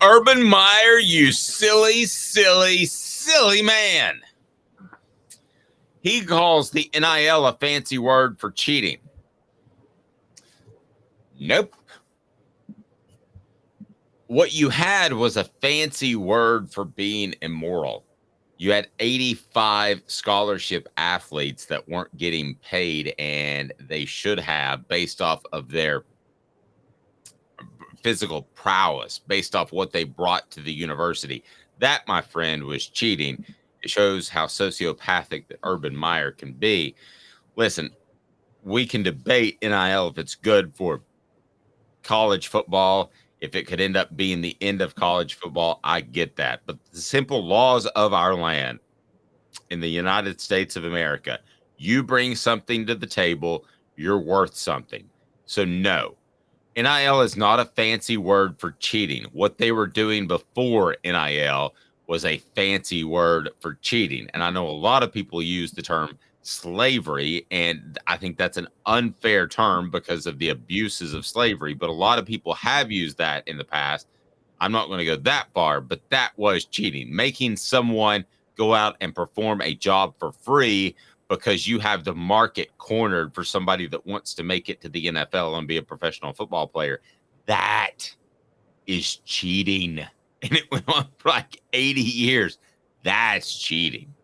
Urban Meyer, you silly, silly, silly man. He calls the NIL a fancy word for cheating. Nope. What you had was a fancy word for being immoral. You had 85 scholarship athletes that weren't getting paid, and they should have based off of their physical prowess, based off what they brought to the university. That, my friend, was cheating. It shows how sociopathic the Urban Meyer can be. Listen, we can debate NIL if it's good for college football, if it could end up being the end of college football. I get that. But the simple laws of our land in the United States of America, you bring something to the table, you're worth something. So no, NIL is not a fancy word for cheating. What they were doing before NIL was a fancy word for cheating. And I know a lot of people use the term slavery, and I think that's an unfair term because of the abuses of slavery. But a lot of people have used that in the past. I'm not going to go that far, but that was cheating, making someone go out and perform a job for free because you have the market cornered for somebody that wants to make it to the NFL and be a professional football player. That is cheating. And it went on for like 80 years. That's cheating.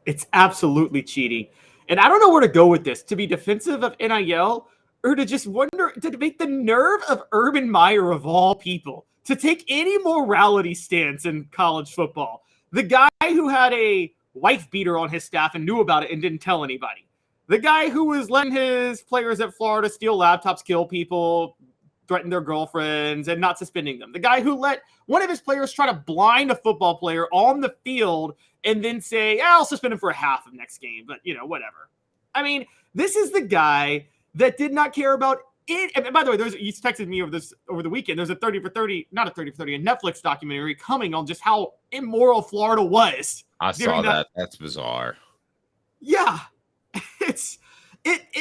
It's absolutely cheating. And I don't know where to go with this, to be defensive of NIL or to just wonder, to debate the nerve of Urban Meyer of all people to take any morality stance in college football. The guy who had a wife beater on his staff and knew about it and didn't tell anybody. The guy who was letting his players at Florida steal laptops, kill people, threaten their girlfriends, and not suspending them. The guy who let one of his players try to blind a football player on the field and then say, I'll suspend him for a half of next game, but, whatever. I mean, this is the guy that did not care about it. And by the way, you texted me over the weekend. There's a 30 for 30, not a 30 for 30, a Netflix documentary coming on just how immoral Florida was. I saw that. That's bizarre. Yeah.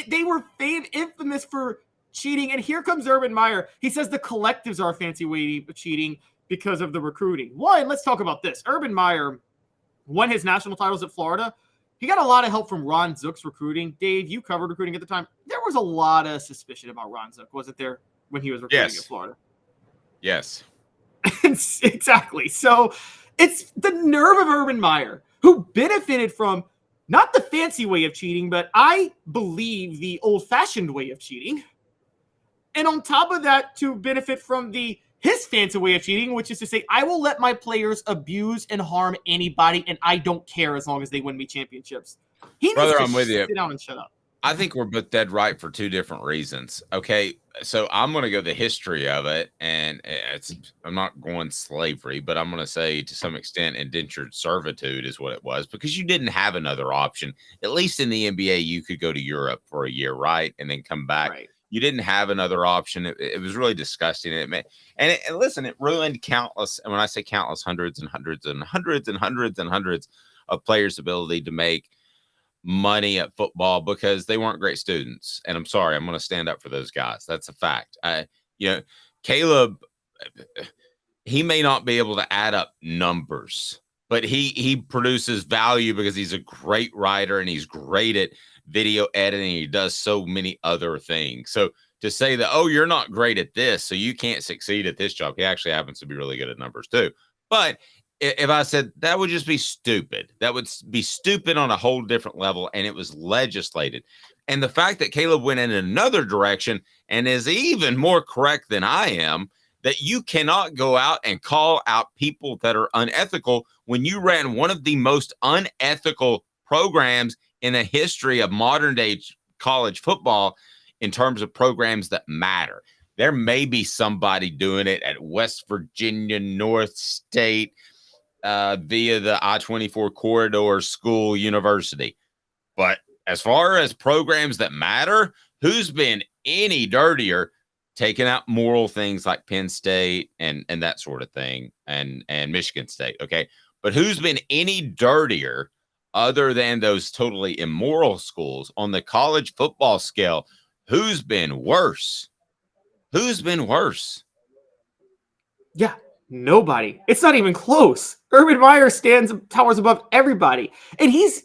They were infamous for cheating. And here comes Urban Meyer. He says the collectives are a fancy way of cheating because of the recruiting. One, let's talk about this. Urban Meyer won his national titles at Florida. He got a lot of help from Ron Zook's recruiting. Dave, you covered recruiting at the time. There was a lot of suspicion about Ron Zook, wasn't there, when he was recruiting at Florida? Yes. Exactly. So it's the nerve of Urban Meyer, who benefited from not the fancy way of cheating, but I believe the old-fashioned way of cheating. And on top of that, to benefit from his fancy way of cheating, which is to say, I will let my players abuse and harm anybody, and I don't care as long as they win me championships. He needs to sit down and shut up. I think we're both dead right for two different reasons. Okay, so I'm going to go the history of it, and I'm not going slavery, but I'm going to say to some extent indentured servitude is what it was, because you didn't have another option. At least in the NBA, you could go to Europe for a year, right, and then come back. Right. You didn't have another option. It was really disgusting. And listen, it ruined countless, and when I say countless, hundreds and hundreds and hundreds and hundreds and hundreds of players' ability to make money at football because they weren't great students. And I'm sorry, I'm going to stand up for those guys. That's a fact. Caleb, he may not be able to add up numbers, but he produces value because he's a great writer and he's great at video editing. He does so many other things. So to say that, oh, you're not great at this, so you can't succeed at this job. He actually happens to be really good at numbers too. But if I said that would just be stupid, that would be stupid on a whole different level. And it was legislated. And the fact that Caleb went in another direction and is even more correct than I am, that you cannot go out and call out people that are unethical when you ran one of the most unethical programs in the history of modern day college football in terms of programs that matter. There may be somebody doing it at West Virginia North State via the I-24 corridor school university. But as far as programs that matter, who's been any dirtier taking out moral things like Penn State and that sort of thing and Michigan State, okay? But who's been any dirtier other than those totally immoral schools on the college football scale? Who's been worse? Who's been worse? Yeah, Nobody. It's not even close. Urban Meyer towers above everybody. And he's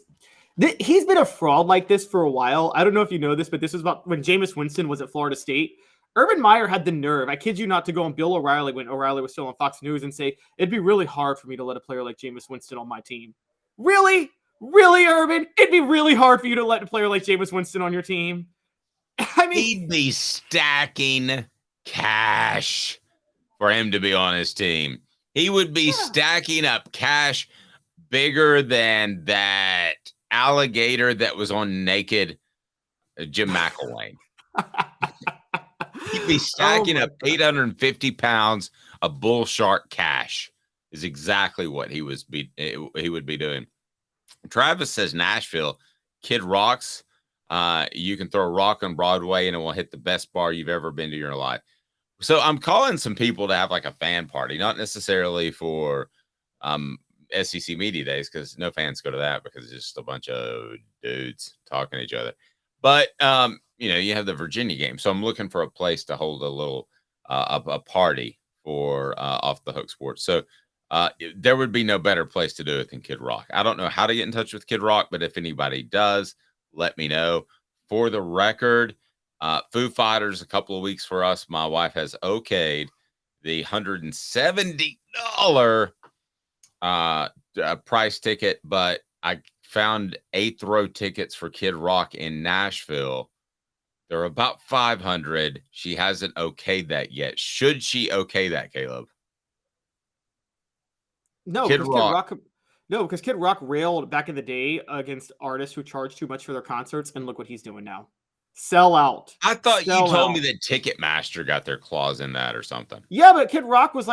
been a fraud like this for a while. I don't know if you know this, but this was about when Jameis Winston was at Florida State. Urban Meyer had the nerve, I kid you not, to go on Bill O'Reilly when O'Reilly was still on Fox News and say, it'd be really hard for me to let a player like Jameis Winston on my team. Really? Really, Urban? It'd be really hard for you to let a player like Jameis Winston on your team? I mean, he'd be stacking cash for him to be on his team. He would be stacking up cash bigger than that alligator that was on Naked Jim McElwain. He'd be stacking up 850 pounds of bull shark cash is exactly what he would be doing. Travis says Nashville, Kid Rock's. You can throw a rock on Broadway and it will hit the best bar you've ever been to in your life. So I'm calling some people to have like a fan party, not necessarily for SEC Media Days, because no fans go to that because it's just a bunch of dudes talking to each other. But, you have the Virginia game. So I'm looking for a place to hold a little a party for Off the Hook Sports. So there would be no better place to do it than Kid Rock. I don't know how to get in touch with Kid Rock, but if anybody does, let me know. For the record, Foo Fighters, a couple of weeks for us. My wife has okayed the $170 price ticket, but I found 8th row tickets for Kid Rock in Nashville. They're about $500. She hasn't okayed that yet. Should she okay that, Caleb? No, because Kid Rock railed back in the day against artists who charge too much for their concerts, and look what he's doing now. Sell out. I thought you told me that Ticketmaster got their claws in that or something. Yeah, but Kid Rock was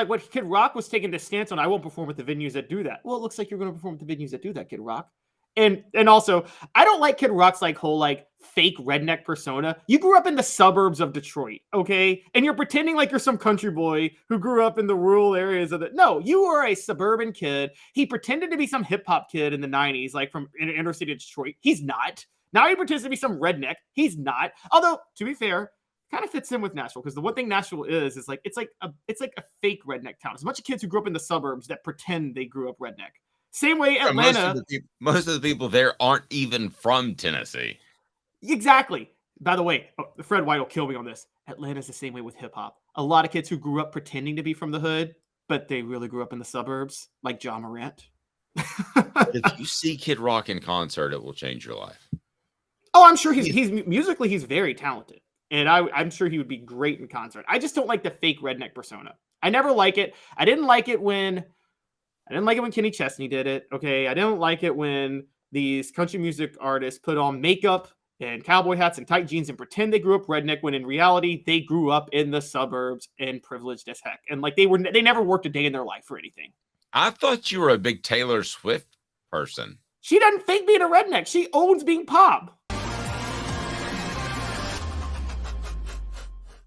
taking the stance on, I won't perform with the venues that do that. Well, it looks like you're going to perform with the venues that do that, Kid Rock. And also, I don't like Kid Rock's whole fake redneck persona. You grew up in the suburbs of Detroit, okay? And you're pretending like you're some country boy who grew up in the rural areas of No, you are a suburban kid. He pretended to be some hip hop kid in the 90s, from inner city Detroit. He's not. Now he pretends to be some redneck. He's not. Although, to be fair, kind of fits in with Nashville, because the one thing Nashville is it's like a fake redneck town. It's a bunch of kids who grew up in the suburbs that pretend they grew up redneck. Same way Atlanta. Most of the people there aren't even from Tennessee. Exactly. By the way, Fred White will kill me on this. Atlanta's the same way with hip hop. A lot of kids who grew up pretending to be from the hood, but they really grew up in the suburbs, like John Morant. If you see Kid Rock in concert, it will change your life. Oh, I'm sure he's musically he's very talented, and I'm sure he would be great in concert. I just don't like the fake redneck persona. I never like it. I didn't like it when Kenny Chesney did it. Okay, I didn't like it when these country music artists put on makeup and cowboy hats and tight jeans and pretend they grew up redneck when in reality they grew up in the suburbs and privileged as heck, and they never worked a day in their life for anything. I thought you were a big Taylor Swift person. She doesn't fake being a redneck. She owns being pop.